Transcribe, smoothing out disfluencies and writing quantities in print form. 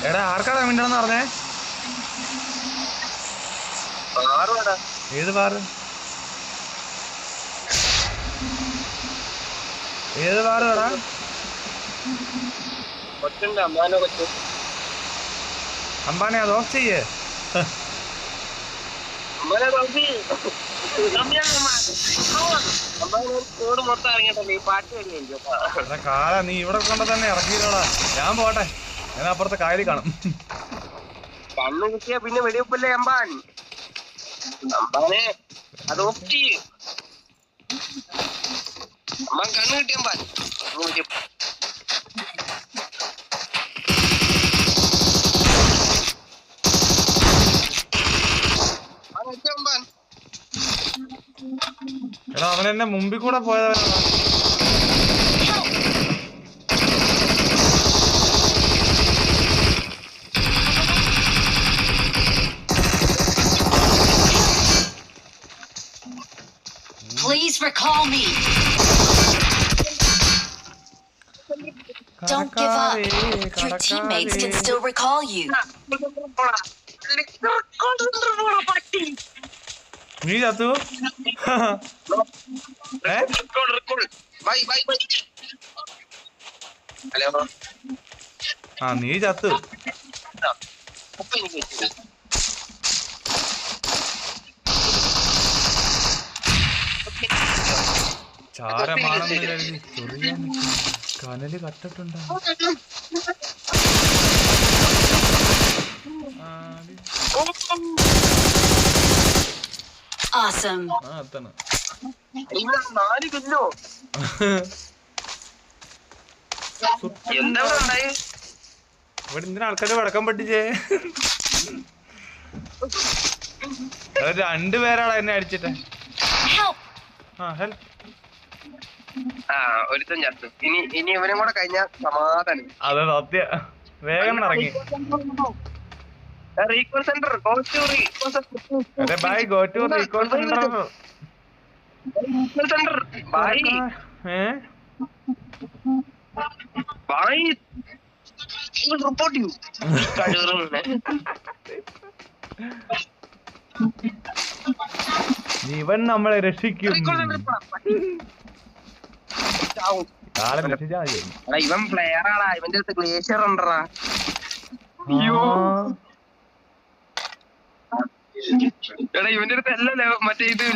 എടാ ആർക്കാടാ മിണ്ടെന്ന് പറഞ്ഞേ? ഏത് ബാറ്? ഏത് ബാറ് എടാ? അമ്പാനെ അത് ഓഫ് ചെയ്യേ. കാല നീ ഇവിടെ കൊണ്ട് തന്നെ ഇറക്കിയില്ലോടാ. ഞാൻ പോട്ടെ, ഞാൻ അപ്പുറത്തെ കായലിൽ കാണും. കണ്ണ് കിട്ടിയ പിന്നെ വെടിവെപ്പല്ലേ അമ്പാൻ. അമ്പാനെ അത് ഓഫ് ചെയ്യ്. അമ്പാൻ കണ്ണ് കിട്ടിയ അമ്പാൻ എടാ അവൻ എന്നെ മുമ്പിൽ കൂടെ പോയതാണ്. Please recall me. Don't give up. Your teammates can still recall you. നീ ചത്തു? ഹലോ ആ നീ ചത്തു. ചാരമാണെന്ന് കരുതി ചൊറിയാൻ കനല് കത്തിട്ടുണ്ടോ? Awesome. ഇവിടെ എന്തിനാ ആൾക്കാര് വടക്കം പഠിച്ചേ? രണ്ടുപേരാണ് എന്നെ അടിച്ചിട്ടെ. ഒരുത്തൻ ചത്തു. ഇനി ഇവനും കൂടെ കഴിഞ്ഞ സമാധാനം. അതെ സത്യ. വേഗം ഇറങ്ങി. റീകോൾ സെന്റർ അതെ bye go to recall centre. Bye bye report ചെയ്യൂ. ഇവൻ നമ്മളെ രക്ഷിക്കും. ഇവൻ പ്ലെയർ ആടാ. ഇവന്റെ അടുത്ത് ഗ്ലേഷ്യർ ഉണ്ടറാ. എടാ ഇവന്റെ അടുത്ത് അല്ലല്ലോ മറ്റേ ഇത്